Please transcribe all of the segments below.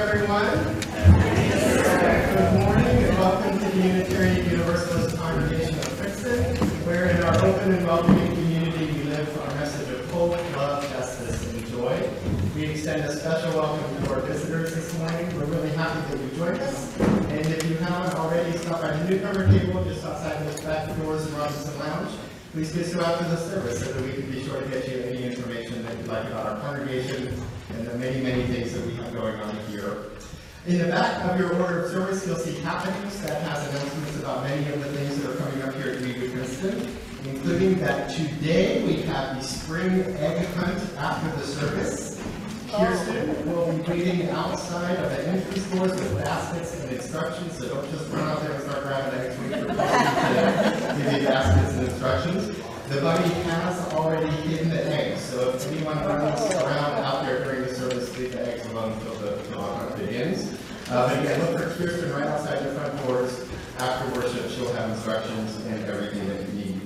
everyone. Good morning and welcome to the Unitarian Universalist Congregation of Princeton, where in our open and welcoming community we live our message of hope, love, justice, and joy. We extend a special welcome to our visitors this morning. We're really happy that you joined us. And if you haven't already, stop by the newcomer table just outside those back doors in Robinson Lounge. Please do so after the service so that we can be sure to get you any information that you'd like about our congregation and the many, many things that we have going on here. In the back of your order of service, you'll see happenings that has announcements about many of the things that are coming up here at Reed Princeton, including that today we have the spring egg hunt after the service. Kirsten will be waiting outside of the entrance doors with baskets and instructions, so don't just run out there and start grabbing eggs. Wait for to give you baskets and instructions. The bunny has already hidden the eggs, so if anyone runs around out there during the service, leave the eggs alone until the hunt begins. But again, look for Kirsten right outside the front doors. After worship, she'll have instructions and everything that you need.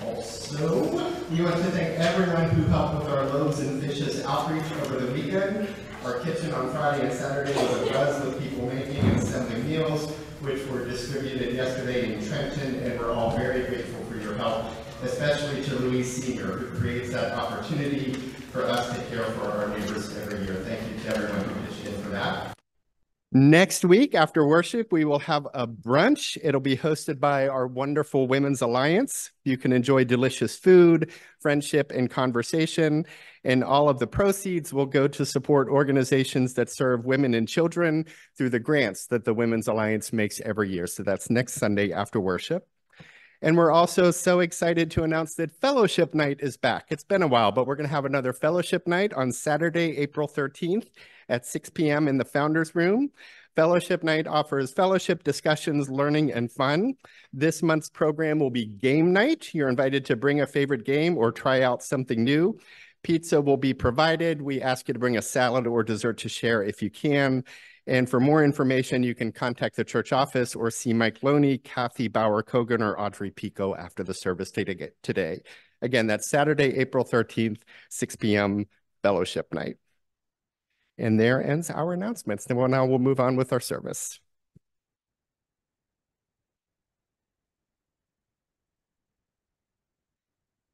Also, we want to thank everyone who helped with our loaves and fishes outreach over the weekend. Our kitchen on Friday and Saturday was a buzz with people making and assembling meals, which were distributed yesterday in Trenton, and we're all very grateful for your help, especially to Louise Senior, who creates that opportunity for us to care for our neighbors every year. Thank you to everyone who pitched in for that. Next week after worship, we will have a brunch. It'll be hosted by our wonderful Women's Alliance. You can enjoy delicious food, friendship, and conversation. And all of the proceeds will go to support organizations that serve women and children through the grants that the Women's Alliance makes every year. So that's next Sunday after worship. And we're also so excited to announce that Fellowship Night is back. It's been a while, but we're going to have another Fellowship Night on Saturday, April 13th at 6 p.m. in the Founders Room. Fellowship Night offers fellowship, discussions, learning, and fun. This month's program will be Game Night. You're invited to bring a favorite game or try out something new. Pizza will be provided. We ask you to bring a salad or dessert to share if you can. And for more information, you can contact the church office or see Mike Loney, Kathy Bauer-Kogan, or Audrey Pico after the service today. Again, that's Saturday, April 13th, 6 p.m. Fellowship Night. And there ends our announcements. Then now we'll move on with our service.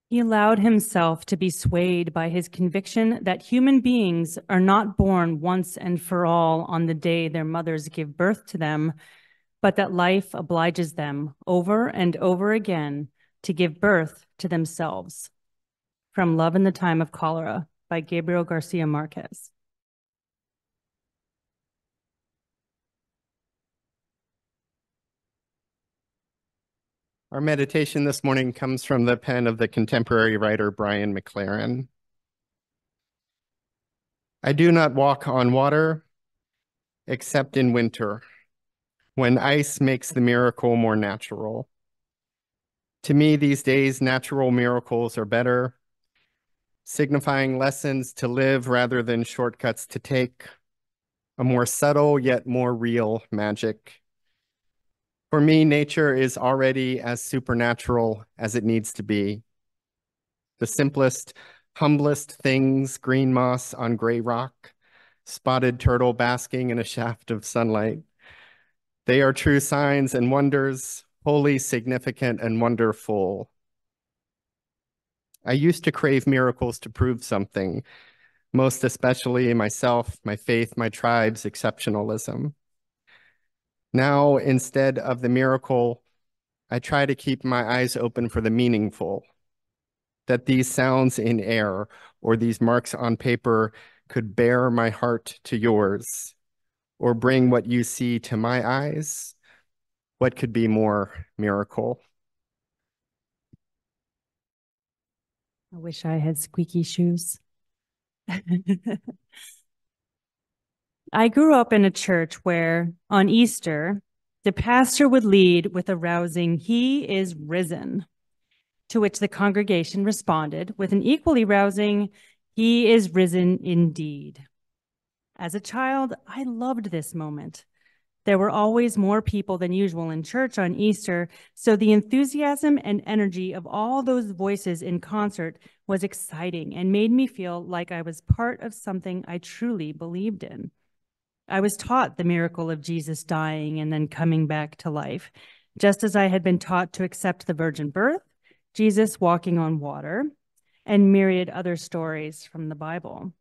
He allowed himself to be swayed by his conviction that human beings are not born once and for all on the day their mothers give birth to them, but that life obliges them over and over again to give birth to themselves. From Love in the Time of Cholera by Gabriel Garcia Marquez. Our meditation this morning comes from the pen of the contemporary writer Brian McLaren. I do not walk on water except in winter, when ice makes the miracle more natural. To me, these days, natural miracles are better, signifying lessons to live rather than shortcuts to take, a more subtle yet more real magic. For me, nature is already as supernatural as it needs to be. The simplest, humblest things, green moss on gray rock, spotted turtle basking in a shaft of sunlight. They are true signs and wonders, wholly significant and wonderful. I used to crave miracles to prove something, most especially myself, my faith, my tribe's exceptionalism. Now, instead of the miracle, I try to keep my eyes open for the meaningful, that these sounds in air or these marks on paper could bear my heart to yours, or bring what you see to my eyes. What could be more miracle? I wish I had squeaky shoes. I grew up in a church where, on Easter, the pastor would lead with a rousing, "He is risen," to which the congregation responded with an equally rousing, "He is risen indeed." As a child, I loved this moment. There were always more people than usual in church on Easter, so the enthusiasm and energy of all those voices in concert was exciting and made me feel like I was part of something I truly believed in. I was taught the miracle of Jesus dying and then coming back to life, just as I had been taught to accept the virgin birth, Jesus walking on water, and myriad other stories from the Bible.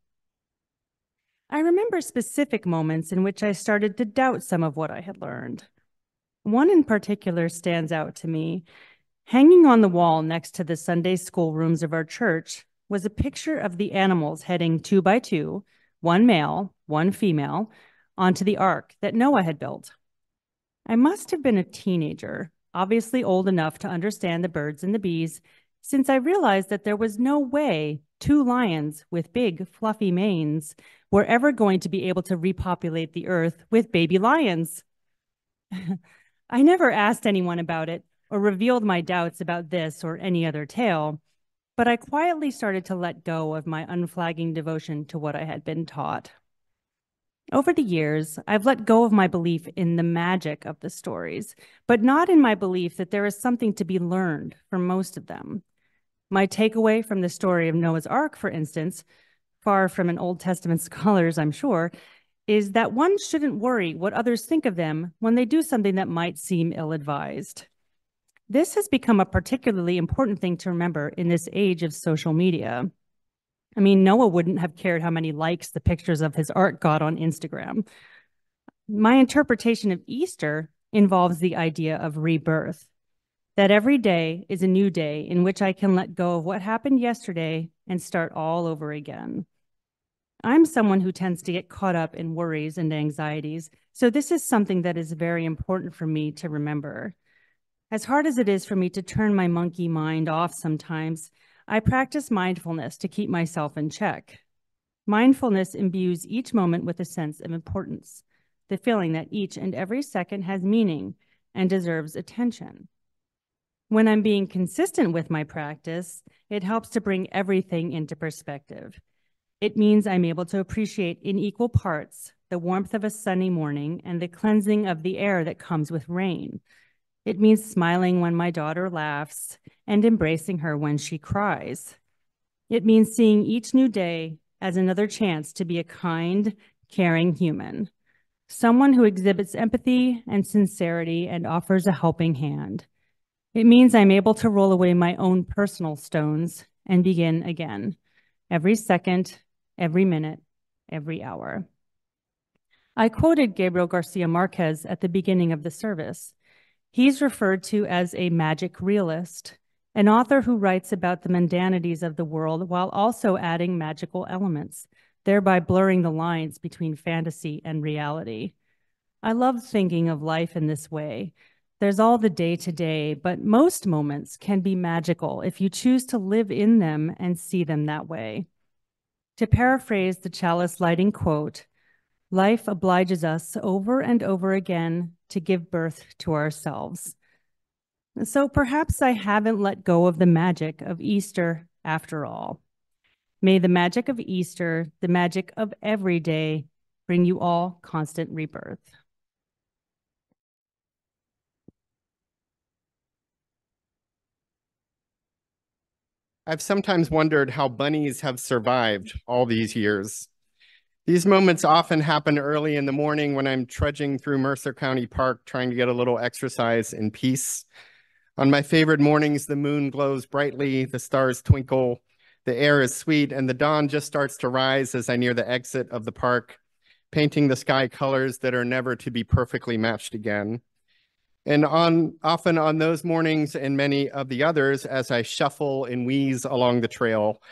I remember specific moments in which I started to doubt some of what I had learned. One in particular stands out to me. Hanging on the wall next to the Sunday school rooms of our church was a picture of the animals heading 2 by 2, one male, one female, onto the ark that Noah had built. I must have been a teenager, obviously old enough to understand the birds and the bees, since I realized that there was no way 2 lions with big, fluffy manes were ever going to be able to repopulate the earth with baby lions. I never asked anyone about it or revealed my doubts about this or any other tale, but I quietly started to let go of my unflagging devotion to what I had been taught. Over the years, I've let go of my belief in the magic of the stories, but not in my belief that there is something to be learned from most of them. My takeaway from the story of Noah's Ark, for instance, far from an Old Testament scholars, I'm sure, is that one shouldn't worry what others think of them when they do something that might seem ill-advised. This has become a particularly important thing to remember in this age of social media. I mean, Noah wouldn't have cared how many likes the pictures of his ark got on Instagram. My interpretation of Easter involves the idea of rebirth, that every day is a new day in which I can let go of what happened yesterday and start all over again. I'm someone who tends to get caught up in worries and anxieties, so this is something that is very important for me to remember. As hard as it is for me to turn my monkey mind off sometimes, I practice mindfulness to keep myself in check. Mindfulness imbues each moment with a sense of importance, the feeling that each and every second has meaning and deserves attention. When I'm being consistent with my practice, it helps to bring everything into perspective. It means I'm able to appreciate in equal parts the warmth of a sunny morning and the cleansing of the air that comes with rain. It means smiling when my daughter laughs and embracing her when she cries. It means seeing each new day as another chance to be a kind, caring human, someone who exhibits empathy and sincerity and offers a helping hand. It means I'm able to roll away my own personal stones and begin again, every second, every minute, every hour. I quoted Gabriel Garcia Marquez at the beginning of the service. He's referred to as a magic realist, an author who writes about the mundanities of the world while also adding magical elements, thereby blurring the lines between fantasy and reality. I love thinking of life in this way. There's all the day-to-day, but most moments can be magical if you choose to live in them and see them that way. To paraphrase the chalice lighting quote, life obliges us over and over again to give birth to ourselves. So perhaps I haven't let go of the magic of Easter after all. May the magic of Easter, the magic of every day, bring you all constant rebirth. I've sometimes wondered how bunnies have survived all these years. These moments often happen early in the morning when I'm trudging through Mercer County Park trying to get a little exercise in peace. On my favorite mornings, the moon glows brightly, the stars twinkle, the air is sweet, and the dawn just starts to rise as I near the exit of the park, painting the sky colors that are never to be perfectly matched again. And often on those mornings and many of the others, as I shuffle and wheeze along the trail,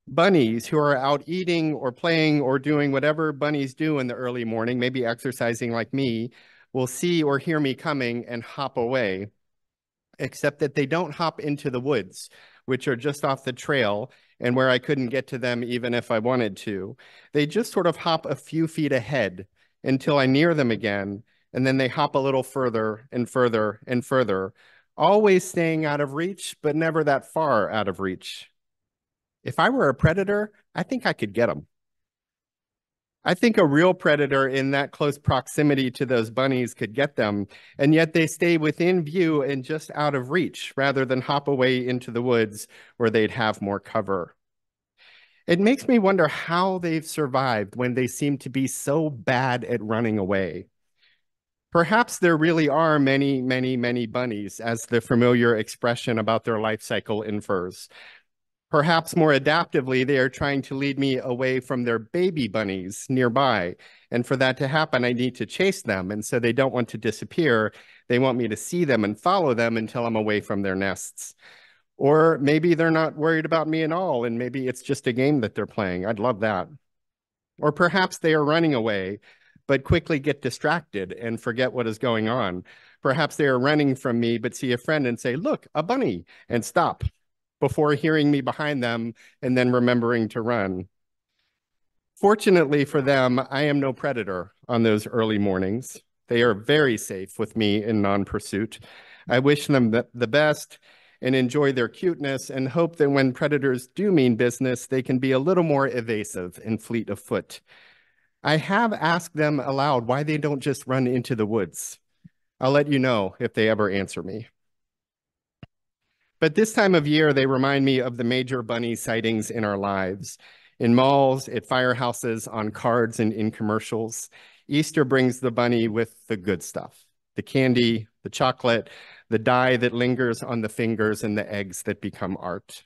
bunnies who are out eating or playing or doing whatever bunnies do in the early morning, maybe exercising like me, will see or hear me coming and hop away, except that they don't hop into the woods, which are just off the trail and where I couldn't get to them even if I wanted to. They just sort of hop a few feet ahead until I near them again, and then they hop a little further and further and further, always staying out of reach, but never that far out of reach. If I were a predator, I think I could get them. I think a real predator in that close proximity to those bunnies could get them, and yet they stay within view and just out of reach rather than hop away into the woods where they'd have more cover. It makes me wonder how they've survived when they seem to be so bad at running away. Perhaps there really are many, many, many bunnies, as the familiar expression about their life cycle infers. Perhaps more adaptively, they are trying to lead me away from their baby bunnies nearby. And for that to happen, I need to chase them. And so they don't want to disappear. They want me to see them and follow them until I'm away from their nests. Or maybe they're not worried about me at all, and maybe it's just a game that they're playing. I'd love that. Or perhaps they are running away, but quickly get distracted and forget what is going on. Perhaps they are running from me, but see a friend and say, "Look, a bunny," and stop before hearing me behind them and then remembering to run. Fortunately for them, I am no predator on those early mornings. They are very safe with me in non-pursuit. I wish them the best and enjoy their cuteness and hope that when predators do mean business, they can be a little more evasive and fleet of foot. I have asked them aloud why they don't just run into the woods. I'll let you know if they ever answer me. But this time of year, they remind me of the major bunny sightings in our lives. In malls, at firehouses, on cards, and in commercials. Easter brings the bunny with the good stuff, the candy, the chocolate, the dye that lingers on the fingers, and the eggs that become art.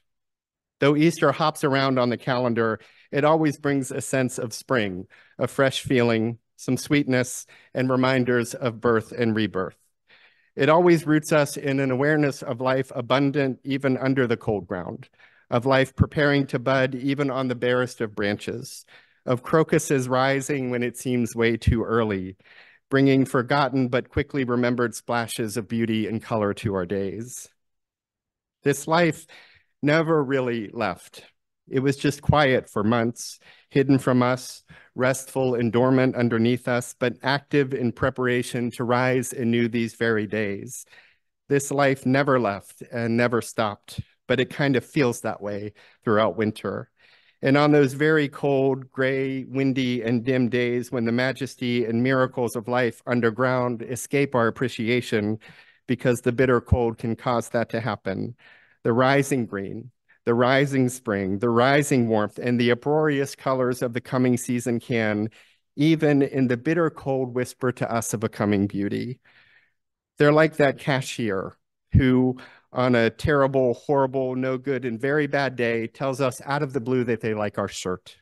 Though Easter hops around on the calendar, it always brings a sense of spring, a fresh feeling, some sweetness, and reminders of birth and rebirth. It always roots us in an awareness of life abundant even under the cold ground, of life preparing to bud even on the barest of branches, of crocuses rising when it seems way too early, bringing forgotten but quickly remembered splashes of beauty and color to our days. This life never really left. It was just quiet for months, hidden from us, restful and dormant underneath us, but active in preparation to rise anew these very days. This life never left and never stopped, but it kind of feels that way throughout winter. And on those very cold, gray, windy, and dim days when the majesty and miracles of life underground escape our appreciation because the bitter cold can cause that to happen, the rising green, the rising spring, the rising warmth, and the uproarious colors of the coming season can, even in the bitter cold, whisper to us of a coming beauty. They're like that cashier who, on a terrible, horrible, no good, and very bad day, tells us out of the blue that they like our shirt.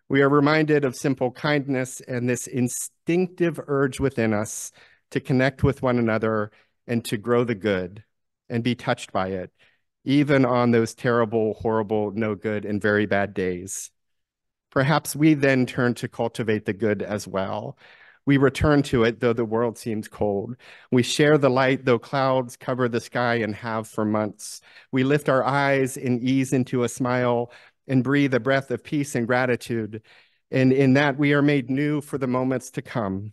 We are reminded of simple kindness and this instinctive urge within us to connect with one another and to grow the good and be touched by it, even on those terrible, horrible, no good, and very bad days. Perhaps we then turn to cultivate the good as well. We return to it, though the world seems cold. We share the light, though clouds cover the sky and have for months. We lift our eyes and ease into a smile and breathe a breath of peace and gratitude. And in that, we are made new for the moments to come.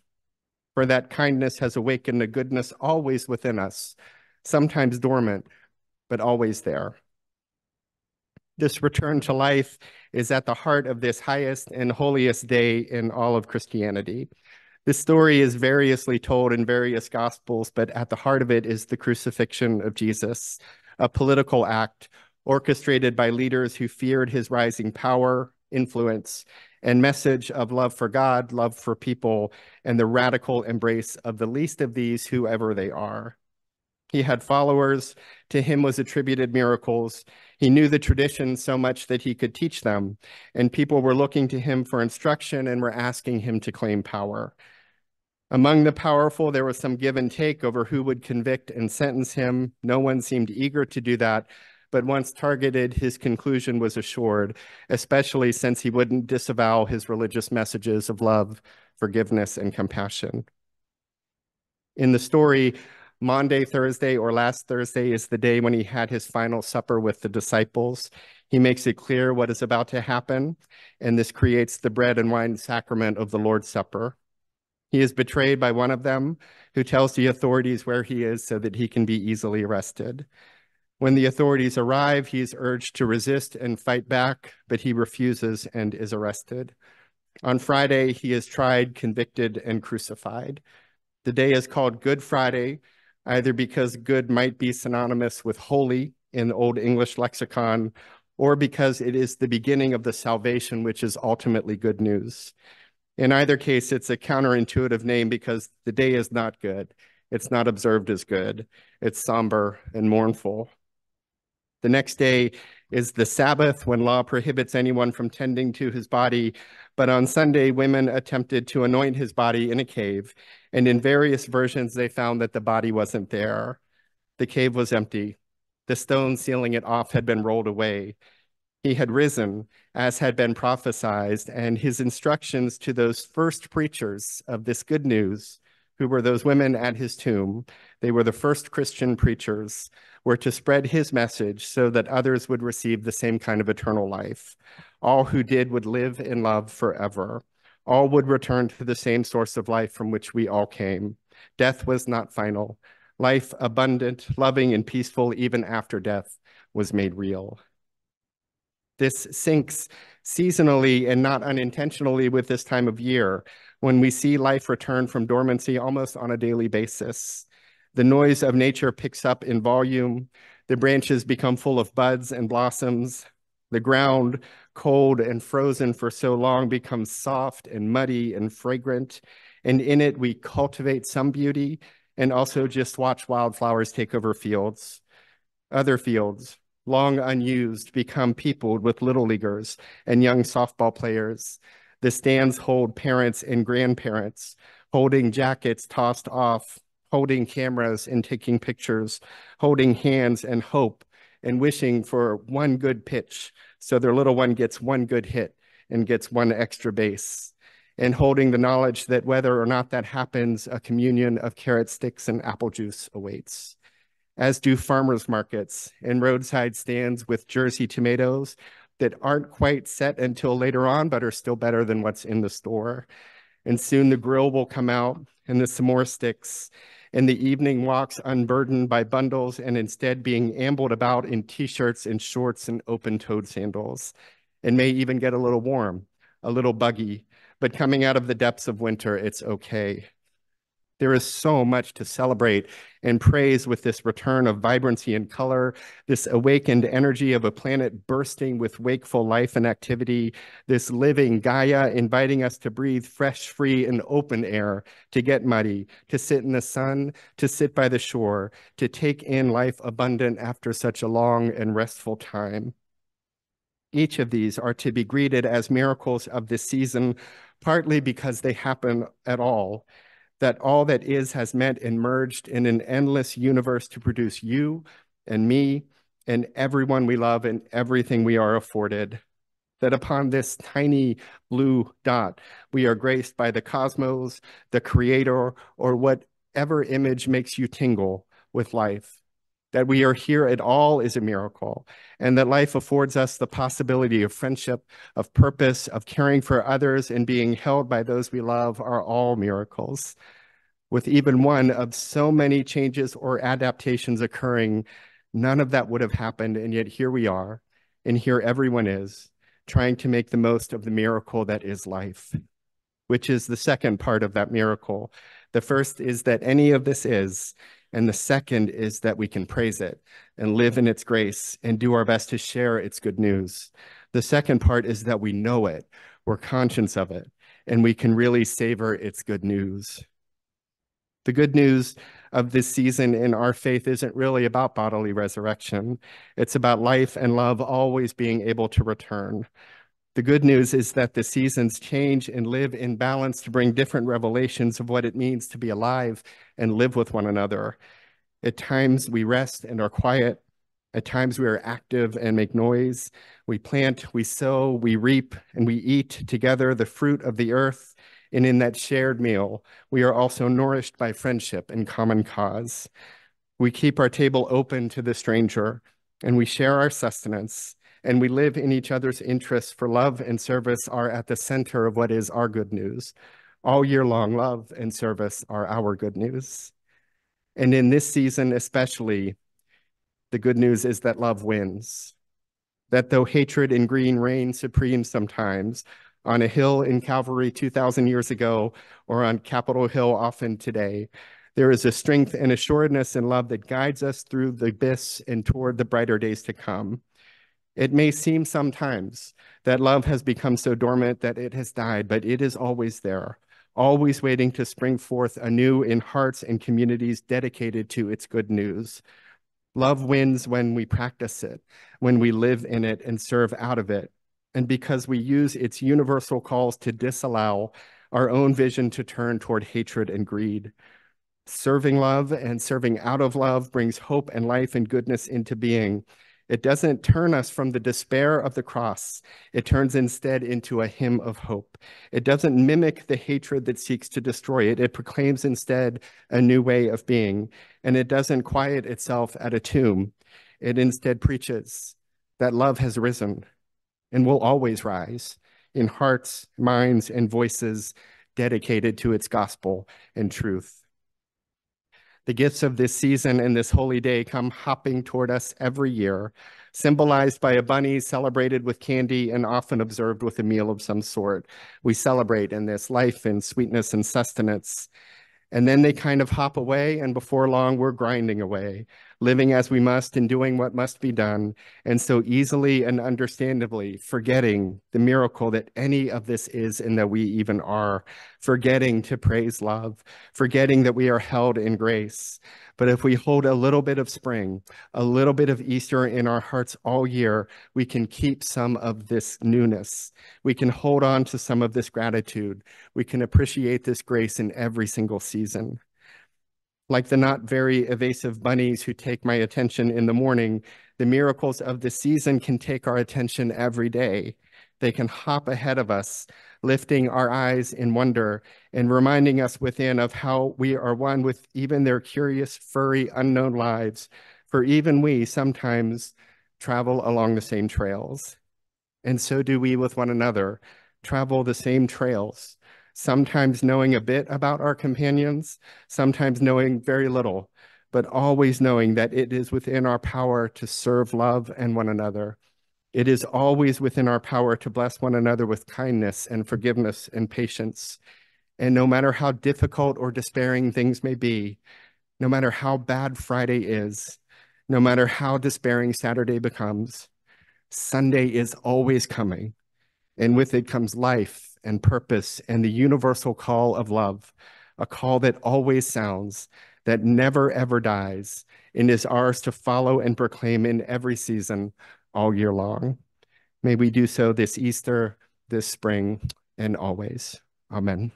For that kindness has awakened a goodness always within us, sometimes dormant, but always there. This return to life is at the heart of this highest and holiest day in all of Christianity. This story is variously told in various gospels, but at the heart of it is the crucifixion of Jesus, a political act orchestrated by leaders who feared his rising power, influence, and message of love for God, love for people, and the radical embrace of the least of these, whoever they are. He had followers. To him was attributed miracles. He knew the tradition so much that he could teach them, and people were looking to him for instruction and were asking him to claim power. Among the powerful, there was some give and take over who would convict and sentence him. No one seemed eager to do that, but once targeted, his conclusion was assured, especially since he wouldn't disavow his religious messages of love, forgiveness, and compassion. In the story, Maundy Thursday or last Thursday is the day when he had his final supper with the disciples. He makes it clear what is about to happen, and this creates the bread and wine sacrament of the Lord's Supper. He is betrayed by one of them, who tells the authorities where he is so that he can be easily arrested. When the authorities arrive, he is urged to resist and fight back, but he refuses and is arrested. On Friday, he is tried, convicted, and crucified. The day is called Good Friday, either because good might be synonymous with holy in the Old English lexicon, or because it is the beginning of the salvation, which is ultimately good news. In either case, it's a counterintuitive name because the day is not good. It's not observed as good. It's somber and mournful. The next day is the Sabbath, when law prohibits anyone from tending to his body. But on Sunday, women attempted to anoint his body in a cave. And in various versions, they found that the body wasn't there. The cave was empty. The stone sealing it off had been rolled away. He had risen, as had been prophesied, and his instructions to those first preachers of this good news, who were those women at his tomb, they were the first Christian preachers, were to spread his message so that others would receive the same kind of eternal life. All who did would live in love forever. All would return to the same source of life from which we all came. Death was not final. Life abundant, loving, and peaceful even after death was made real. This syncs seasonally and not unintentionally with this time of year, when we see life return from dormancy almost on a daily basis. The noise of nature picks up in volume. The branches become full of buds and blossoms. The ground, cold and frozen for so long, becomes soft and muddy and fragrant. And in it, we cultivate some beauty and also just watch wildflowers take over fields. Other fields, long unused, become peopled with little leaguers and young softball players. The stands hold parents and grandparents, holding jackets tossed off, holding cameras and taking pictures, holding hands and hope, and wishing for one good pitch so their little one gets one good hit and gets one extra base, and holding the knowledge that whether or not that happens, a communion of carrot sticks and apple juice awaits. As do farmers markets and roadside stands with Jersey tomatoes that aren't quite set until later on, but are still better than what's in the store. And soon the grill will come out and the s'more sticks, and the evening walks unburdened by bundles and instead being ambled about in t-shirts and shorts and open-toed sandals, and may even get a little warm, a little buggy, but coming out of the depths of winter, it's okay. There is so much to celebrate and praise with this return of vibrancy and color, this awakened energy of a planet bursting with wakeful life and activity, this living Gaia inviting us to breathe fresh, free, and open air, to get muddy, to sit in the sun, to sit by the shore, to take in life abundant after such a long and restful time. Each of these are to be greeted as miracles of this season, partly because they happen at all, that all that is has met and merged in an endless universe to produce you and me and everyone we love and everything we are afforded. That upon this tiny blue dot, we are graced by the cosmos, the creator, or whatever image makes you tingle with life. That we are here at all is a miracle, and that life affords us the possibility of friendship, of purpose, of caring for others, and being held by those we love are all miracles. With even one of so many changes or adaptations occurring, none of that would have happened, and yet here we are, and here everyone is, trying to make the most of the miracle that is life, which is the second part of that miracle. The first is that any of this is, and the second is that we can praise it and live in its grace and do our best to share its good news. The second part is that we know it, we're conscious of it, and we can really savor its good news. The good news of this season in our faith isn't really about bodily resurrection. It's about life and love always being able to return. The good news is that the seasons change and live in balance to bring different revelations of what it means to be alive and live with one another. At times we rest and are quiet. At times we are active and make noise. We plant, we sow, we reap, and we eat together the fruit of the earth. And in that shared meal, we are also nourished by friendship and common cause. We keep our table open to the stranger, and we share our sustenance, and we live in each other's interests, for love and service are at the center of what is our good news. All year long, love and service are our good news. And in this season especially, the good news is that love wins. That though hatred and greed reign supreme sometimes, on a hill in Calvary 2,000 years ago, or on Capitol Hill often today, there is a strength and assuredness in love that guides us through the abyss and toward the brighter days to come. It may seem sometimes that love has become so dormant that it has died, but it is always there, always waiting to spring forth anew in hearts and communities dedicated to its good news. Love wins when we practice it, when we live in it and serve out of it, and because we use its universal calls to disallow our own vision to turn toward hatred and greed. Serving love and serving out of love brings hope and life and goodness into being. It doesn't turn us from the despair of the cross. It turns instead into a hymn of hope. It doesn't mimic the hatred that seeks to destroy it. It proclaims instead a new way of being. And it doesn't quiet itself at a tomb. It instead preaches that love has risen and will always rise in hearts, minds, and voices dedicated to its gospel and truth. The gifts of this season and this holy day come hopping toward us every year, symbolized by a bunny celebrated with candy and often observed with a meal of some sort. We celebrate in this life and sweetness and sustenance. And then they kind of hop away, and before long, we're grinding away, living as we must and doing what must be done, and so easily and understandably forgetting the miracle that any of this is and that we even are, forgetting to praise love, forgetting that we are held in grace. But if we hold a little bit of spring, a little bit of Easter in our hearts all year, we can keep some of this newness. We can hold on to some of this gratitude. We can appreciate this grace in every single season. Like the not very evasive bunnies who take my attention in the morning, the miracles of the season can take our attention every day. They can hop ahead of us, lifting our eyes in wonder and reminding us within of how we are one with even their curious, furry, unknown lives. For even we sometimes travel along the same trails. And so do we with one another, travel the same trails, sometimes knowing a bit about our companions, sometimes knowing very little, but always knowing that it is within our power to serve love and one another. It is always within our power to bless one another with kindness and forgiveness and patience. And no matter how difficult or despairing things may be, no matter how bad Friday is, no matter how despairing Saturday becomes, Sunday is always coming. And with it comes life and purpose and the universal call of love, a call that always sounds, that never ever dies, and is ours to follow and proclaim in every season all year long. May we do so this Easter, this spring, and always. Amen.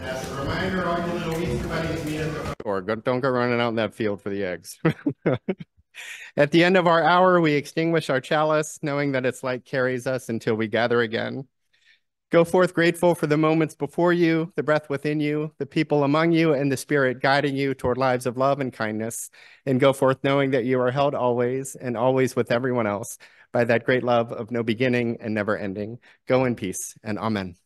As a reminder, all you little Easter bunnies meet at the... Or don't go running out in that field for the eggs. At the end of our hour, we extinguish our chalice, knowing that its light carries us until we gather again. Go forth grateful for the moments before you, the breath within you, the people among you, and the Spirit guiding you toward lives of love and kindness. And go forth knowing that you are held always and always with everyone else by that great love of no beginning and never ending. Go in peace, and amen.